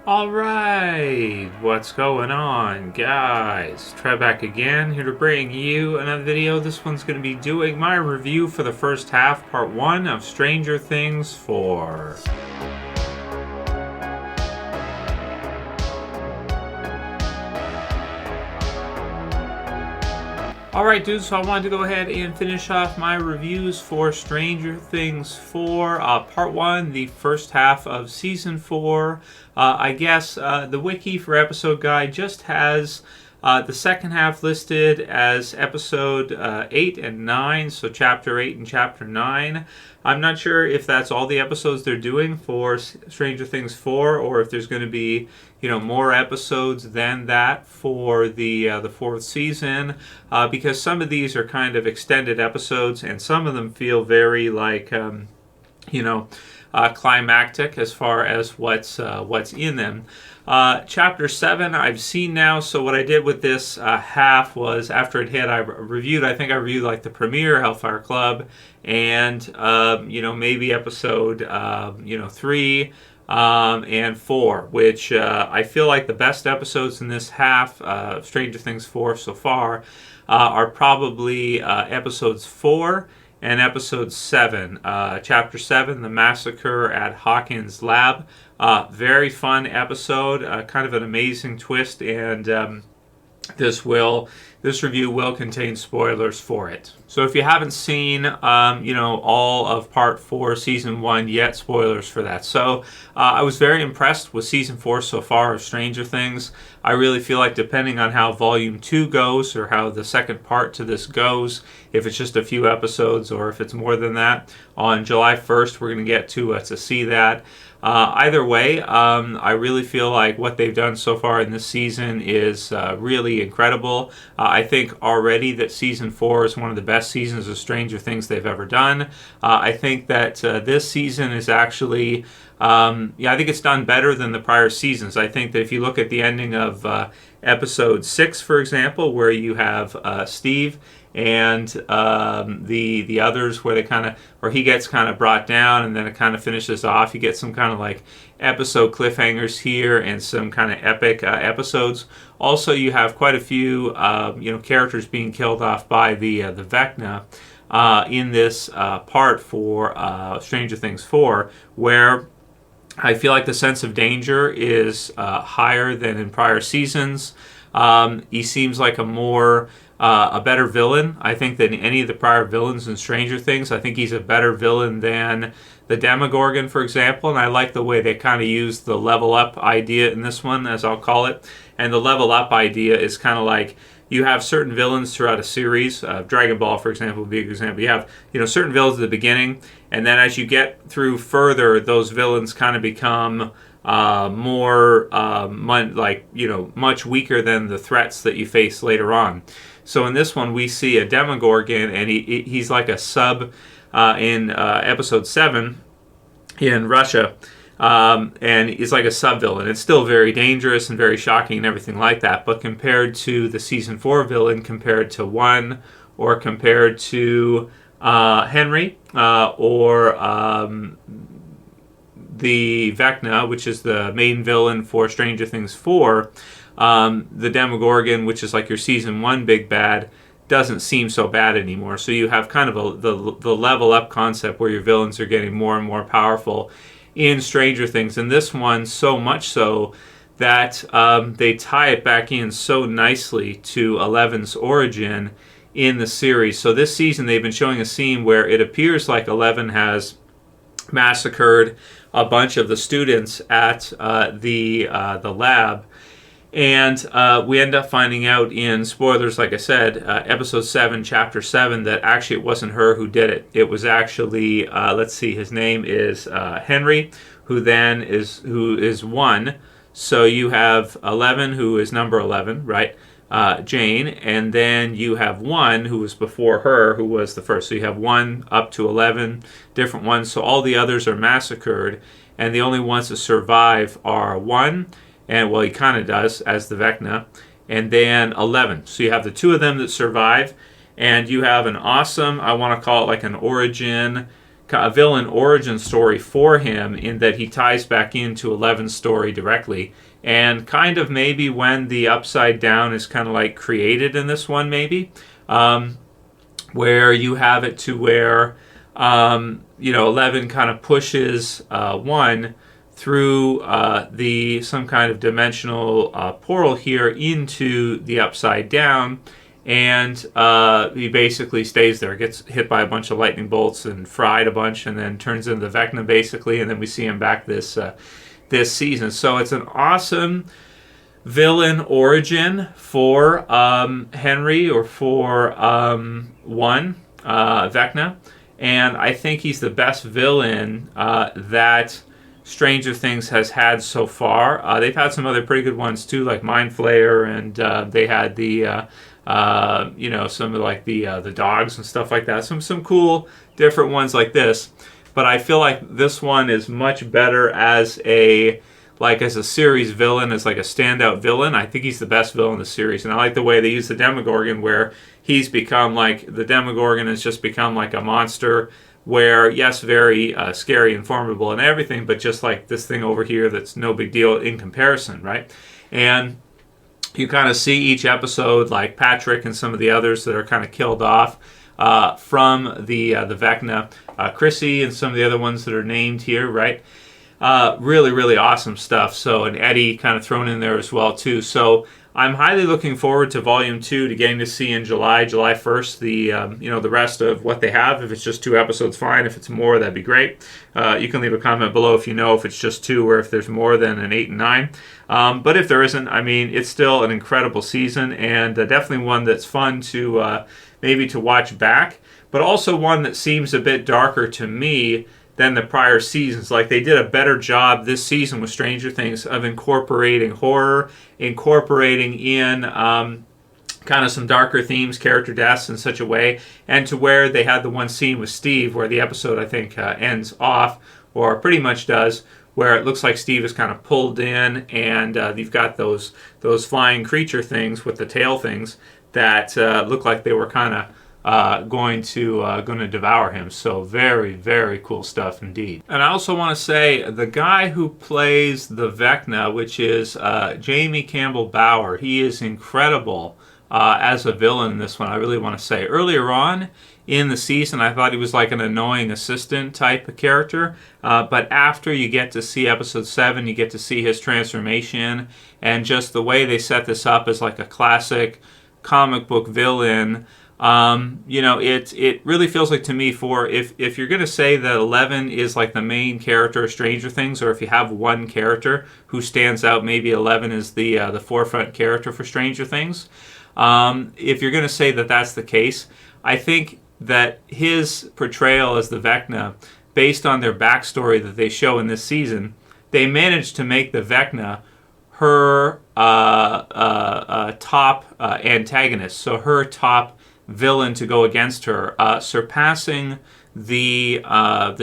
Alright, what's going on, guys? Trev back again, here to bring you another video. This one's going to be doing my review for the first half, part 1 of Stranger Things 4. Alright dudes, so I wanted to go ahead and finish off my reviews for Stranger Things 4, Part 1, the first half of Season 4. I guess the wiki for episode guide just has the second half listed as episode 8 and 9, so Chapter 8 and Chapter 9. I'm not sure if that's all the episodes they're doing for Stranger Things 4, or if there's going to be, more episodes than that for the fourth season, because some of these are kind of extended episodes, and some of them feel very like, climactic as far as what's in them. Chapter 7 I've seen now, so what I did with this half was after it hit, I reviewed like the premiere, Hellfire Club, and maybe episode 3 and 4, which I feel like the best episodes in this half of Stranger Things 4 so far are probably episodes 4 and episode 7. Chapter 7, The Massacre at Hawkins Lab. Very fun episode, kind of an amazing twist, and this review will contain spoilers for it. So if you haven't seen, all of Part 4, Season 1 yet, spoilers for that. So I was very impressed with Season 4 so far of Stranger Things. I really feel like depending on how Volume 2 goes, or how the second part to this goes, if it's just a few episodes or if it's more than that, on July 1st we're going to get to see that. Either way, I really feel like what they've done so far in this season is really incredible. I think already that Season 4 is one of the best seasons of Stranger Things they've ever done. I think that this season is actually, I think it's done better than the prior seasons. I think that if you look at the ending of Episode 6, for example, where you have Steve and the others, where he gets kind of brought down, and then it kind of finishes off. You get some kind of like episode cliffhangers here and some kind of epic episodes. Also, you have quite a few characters being killed off by the Vecna in this part for Stranger Things 4, where I feel like the sense of danger is higher than in prior seasons. He seems like a better villain, I think, than any of the prior villains in Stranger Things. I think he's a better villain than the Demogorgon, for example, and I like the way they kind of use the level up idea in this one, as I'll call it. And the level up idea is kind of like, you have certain villains throughout a series. Dragon Ball, for example, would be a good example. You have certain villains at the beginning, and then as you get through further, those villains kind of become much weaker than the threats that you face later on. So in this one, we see a Demogorgon, and he's like a sub in episode 7 in Russia. And he's like a sub-villain. It's still very dangerous and very shocking and everything like that, but compared to the Season 4 villain, compared to 1, or compared to Henry, or the Vecna, which is the main villain for Stranger Things 4, the Demogorgon, which is like your Season 1 big bad, doesn't seem so bad anymore. So you have kind of the level up concept where your villains are getting more and more powerful in Stranger Things. And this one, so much so that they tie it back in so nicely to Eleven's origin in the series. So this season they've been showing a scene where it appears like Eleven has massacred a bunch of the students at the lab. And we end up finding out in spoilers, like I said, episode 7, chapter 7, that actually it wasn't her who did it. It was actually, his name is Henry, who is 1. So you have 11, who is number 11, right? Jane, and then you have 1 who was before her, who was the first. So you have 1 up to 11 different ones. So all the others are massacred, and the only ones that survive are 1. And, well, he kind of does, as the Vecna, and then 11. So you have the 2 of them that survive, and you have an awesome, I want to call it like an origin a villain origin story for him, in that he ties back into Eleven's story directly, and kind of maybe when the Upside Down is kind of like created in this one, maybe, where you have it to where 11 kind of pushes one through some kind of dimensional portal here into the Upside Down, and he basically stays there, gets hit by a bunch of lightning bolts and fried a bunch, and then turns into the Vecna basically, and then we see him back this season. So it's an awesome villain origin for Henry, or for Vecna, and I think he's the best villain that Stranger Things has had so far. They've had some other pretty good ones too, like Mind Flayer, and they had the some of like the dogs and stuff like that. Some cool different ones like this. But I feel like this one is much better as a series villain, as like a standout villain. I think he's the best villain in the series, and I like the way they use the Demogorgon, where he's become like, the Demogorgon has just become like a monster, where, yes, very scary and formidable and everything, but just like this thing over here that's no big deal in comparison, right? And you kind of see each episode, like Patrick and some of the others that are kind of killed off from the Vecna, Chrissy and some of the other ones that are named here, right? Really, really awesome stuff. So, and Eddie kind of thrown in there as well too. So I'm highly looking forward to Volume 2, to getting to see in July 1st, the rest of what they have. If it's just 2 episodes, fine. If it's more, that'd be great. You can leave a comment below if you know if it's just 2 or if there's more than an 8 and 9. But if there isn't, I mean, it's still an incredible season, and definitely one that's fun to maybe to watch back, but also one that seems a bit darker to me than the prior seasons. Like, they did a better job this season with Stranger Things of incorporating horror, incorporating in kind of some darker themes, character deaths in such a way, and to where they had the one scene with Steve where the episode, I think, ends off, or pretty much does, where it looks like Steve is kind of pulled in, and you've got those flying creature things with the tail things that look like they were kind of going to devour him. So very, very cool stuff indeed. And I also want to say, the guy who plays the Vecna, which is Jamie Campbell Bower, he is incredible as a villain in this one. I really want to say, earlier on in the season, I thought he was like an annoying assistant type of character, but after you get to see episode 7, you get to see his transformation, and just the way they set this up as like a classic comic book villain. It really feels like, to me, for if you're going to say that 11 is like the main character of Stranger Things, or if you have one character who stands out, maybe 11 is the forefront character for Stranger Things. If you're going to say that that's the case, I think that his portrayal as the Vecna, based on their backstory that they show in this season, they managed to make the Vecna her top antagonist, so her top villain to go against her, surpassing the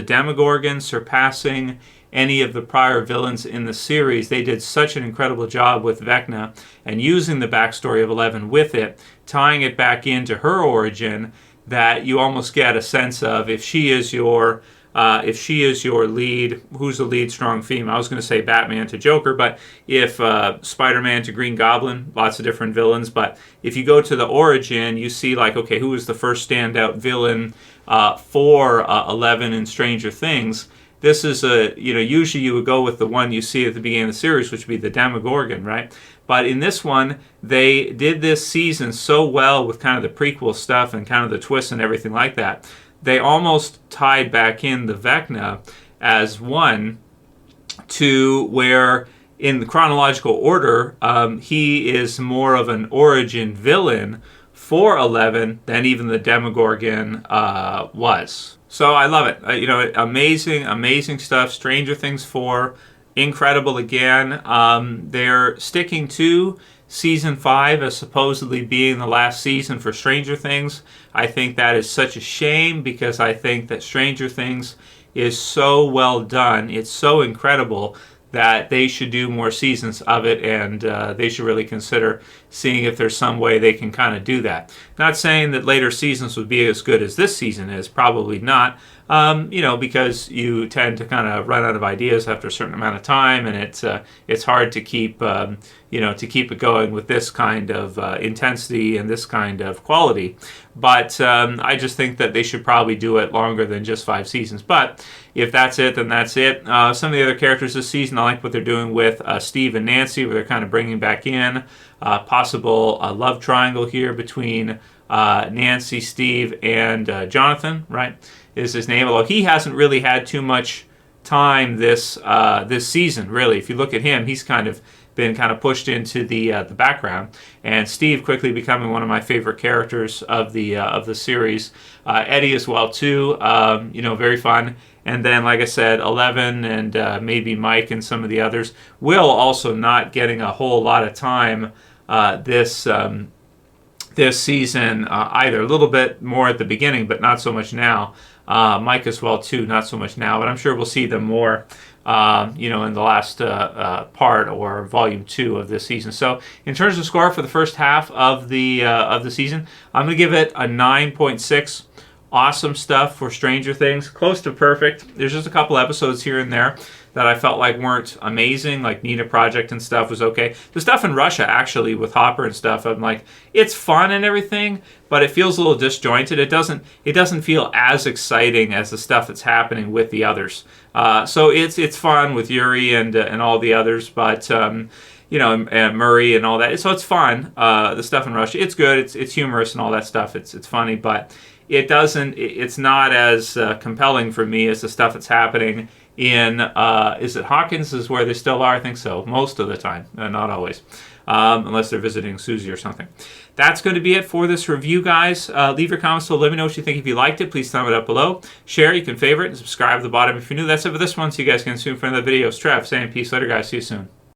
Demogorgon, surpassing any of the prior villains in the series. They did such an incredible job with Vecna, and using the backstory of 11 with it, tying it back into her origin, that you almost get a sense of, if she is your lead, who's the lead strong female? I was going to say Batman to Joker, but if Spider-Man to Green Goblin, lots of different villains. But if you go to the origin, you see like, okay, who is the first standout villain for 11 in Stranger Things? This is usually you would go with the one you see at the beginning of the series, which would be the Demogorgon, right? But in this one, they did this season so well with kind of the prequel stuff and kind of the twists and everything like that. They almost tied back in the Vecna as one, to where in the chronological order, he is more of an origin villain for 11 than even the Demogorgon was. So I love it. Amazing stuff. Stranger Things 4, incredible again. They're sticking to Season 5 as supposedly being the last season for Stranger Things. I think that is such a shame, because I think that Stranger Things is so well done. It's so incredible that they should do more seasons of it, and they should really consider seeing if there's some way they can kind of do that. Not saying that later seasons would be as good as this season is, probably not, because you tend to kind of run out of ideas after a certain amount of time, and it's hard to keep to keep it going with this kind of intensity and this kind of quality. But I just think that they should probably do it longer than just 5 seasons. But if that's it, then that's it. Some of the other characters this season, I like what they're doing with Steve and Nancy, where they're kind of bringing back in possible love triangle here between Nancy, Steve, and Jonathan, right, is his name. Although he hasn't really had too much time this season, really. If you look at him, he's been pushed into the background, and Steve quickly becoming one of my favorite characters of the series. Eddie as well too, very fun. And then, like I said, 11 and maybe Mike and some of the others. Will also not getting a whole lot of time this season either. A little bit more at the beginning, but not so much now. Mike as well too, not so much now, but I'm sure we'll see them more in the last part or volume 2 of this season. So in terms of score for the first half of the season, I'm going to give it a 9.6. Awesome stuff for Stranger Things, close to perfect. There's just a couple episodes here and there that I felt like weren't amazing, like Nina Project and stuff was okay. The stuff in Russia, actually, with Hopper and stuff, I'm like, it's fun and everything, but it feels a little disjointed. It doesn't feel as exciting as the stuff that's happening with the others. So it's fun with Yuri and all the others, but and Murray and all that. So it's fun. The stuff in Russia, it's good. It's humorous and all that stuff. It's funny, but it's not as compelling for me as the stuff that's happening in is it Hawkins is where they still are? I think so, most of the time, not always, unless they're visiting Susie or something. That's going to be it for this review, guys. Leave your comments below. Let me know what you think. If you liked it, please thumb it up below. Share, you can favorite, and subscribe at the bottom if you're new. That's it for this one. See you guys again soon for another video. It's Trev saying peace. Later, guys. See you soon.